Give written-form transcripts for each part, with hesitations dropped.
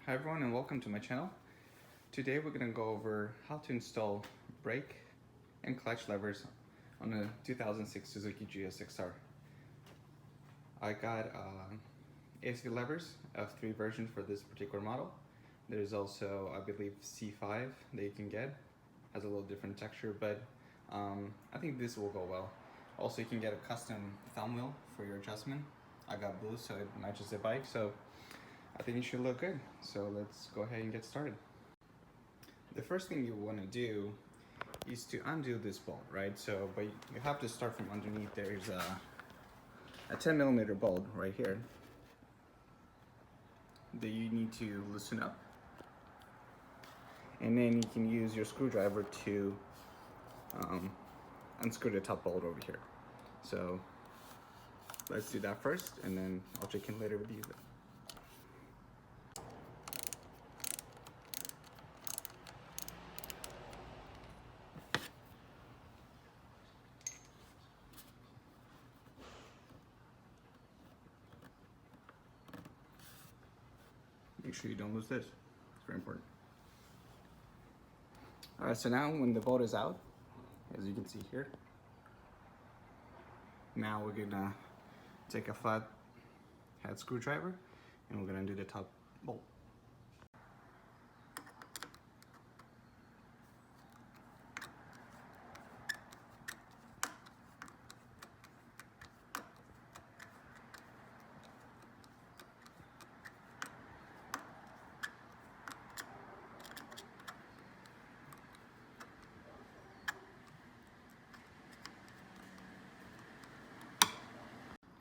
Hi everyone and welcome to my channel. Today we're going to go over how to install brake and clutch levers on a 2006 Suzuki GSXR. I got ASV levers of 3 versions for this particular model. There's also, I believe, C5 that you can get. Has a little different texture, but I think this will go well. Also, you can get a custom thumb wheel for your adjustment. I got blue so it matches the bike, so I think it should look good. So let's go ahead and get started. The first thing you want to do is to undo this bolt, right? So, but you have to start from underneath. There's a 10mm bolt right here that you need to loosen up. And then you can use your screwdriver to unscrew the top bolt over here. So let's do that first, and then I'll check in later with you. Make sure you don't lose this. It's very important. All right, so now when the bolt is out, as you can see here, now we're gonna take a flat head screwdriver and we're gonna undo the top bolt.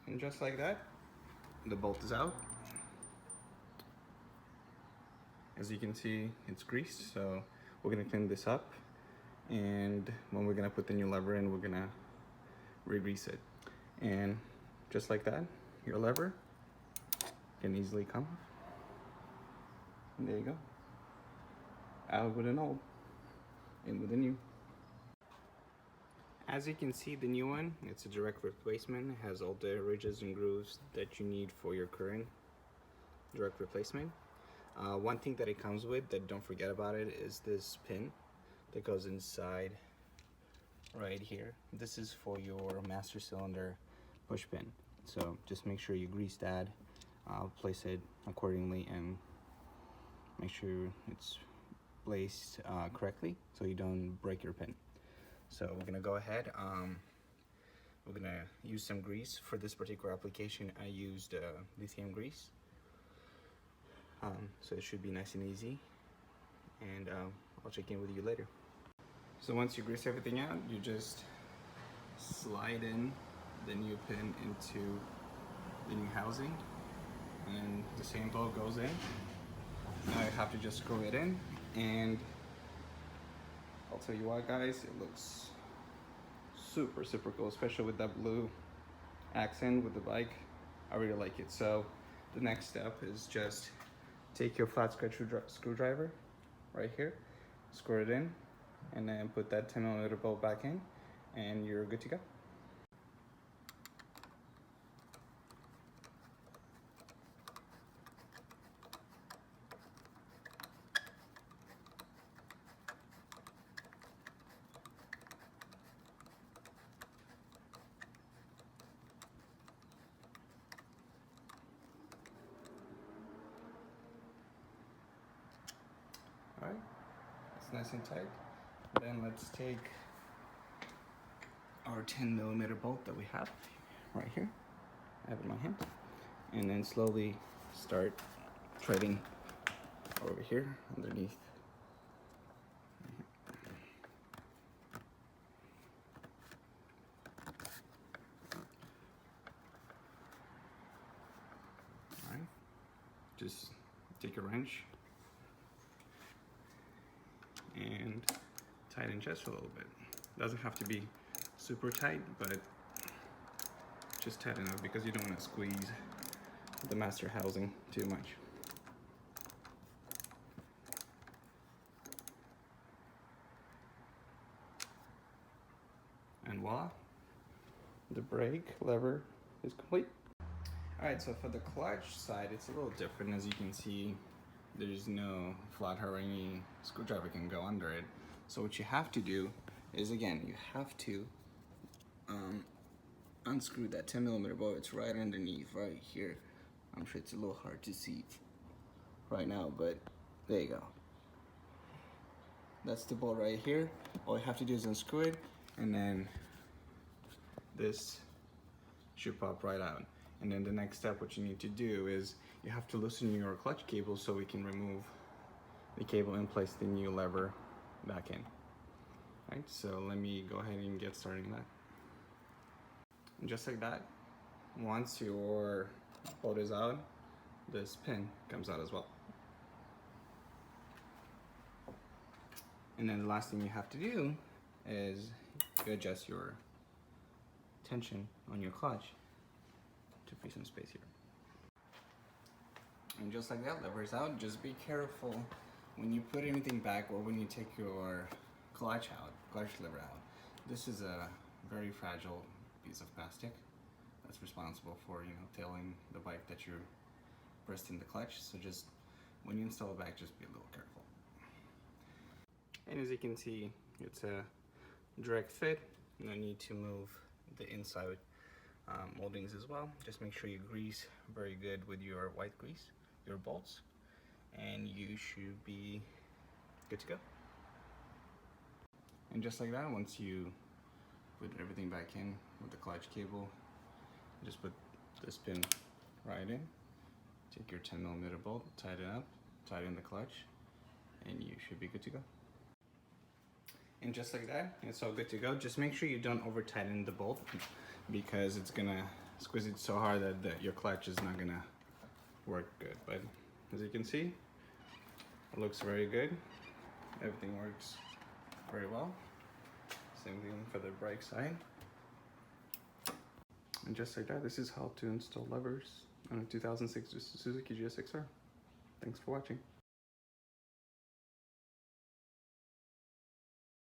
And just like that, the bolt is out. As you can see, it's greased, so we're gonna clean this up. And when we're gonna put the new lever in, we're gonna re-grease it. And just like that, your lever can easily come off. And there you go. Out with an old, in with a new. As you can see, the new one, it's a direct replacement. It has all the ridges and grooves that you need for your current direct replacement. One thing that it comes with, that don't forget about it, is this pin that goes inside right here. This is for your master cylinder push pin. So just make sure you grease that, place it accordingly, and make sure it's placed correctly so you don't break your pin. So we're gonna go ahead, we're gonna use some grease. For this particular application, I used lithium grease. So it should be nice and easy, and I'll check in with you later. So once you grease everything out, you just slide in the new pin into the new housing, and the same bolt goes in. Now you have to just screw it in, and I'll tell you what, guys, it looks super cool, especially with that blue accent with the bike. I really like it. So the next step is just take your flat screwdriver right here, screw it in, and then put that 10mm bolt back in, and you're good to go. All right, it's nice and tight. Then let's take our 10mm bolt that we have right here. I have it in my hand, and then slowly start threading over here underneath. All right, just take a wrench and tighten just a little bit. Doesn't have to be super tight, but just tight enough, because you don't want to squeeze the master housing too much. And voila, the brake lever is complete. All right, so for the clutch side, it's a little different. As you can see, there's no flathead or any screwdriver can go under it. So what you have to do is, again, you have to unscrew that 10mm bolt. It's right underneath, right here. I'm sure it's a little hard to see right now, but there you go. That's the bolt right here. All you have to do is unscrew it, and then this should pop right out. And then the next step, what you need to do is you have to loosen your clutch cable so we can remove the cable and place the new lever back in. Right, so let me go ahead and get started on that. And just like that, once your bolt is out, this pin comes out as well. And then the last thing you have to do is you adjust your tension on your clutch to free some space here. And just like that, lever is out. Just be careful when you put anything back or when you take your clutch lever out. This is a very fragile piece of plastic that's responsible for, tailing the bike that you're pressed in the clutch. So just when you install it back, just be a little careful. And as you can see, it's a direct fit. No need to move the inside moldings as well. Just make sure you grease very good with your white grease, your bolts, and you should be good to go. And just like that, once you put everything back in with the clutch cable, just put this pin right in, take your 10mm bolt, tighten it up, tighten the clutch, and you should be good to go. And just like that, it's all good to go. Just make sure you don't over tighten the bolt, because it's gonna squeeze it so hard that your clutch is not gonna work good. But as you can see, it looks very good. Everything works very well. Same thing for the brake side. And just like that, this is how to install levers on a 2006 Suzuki GSXR. Thanks for watching.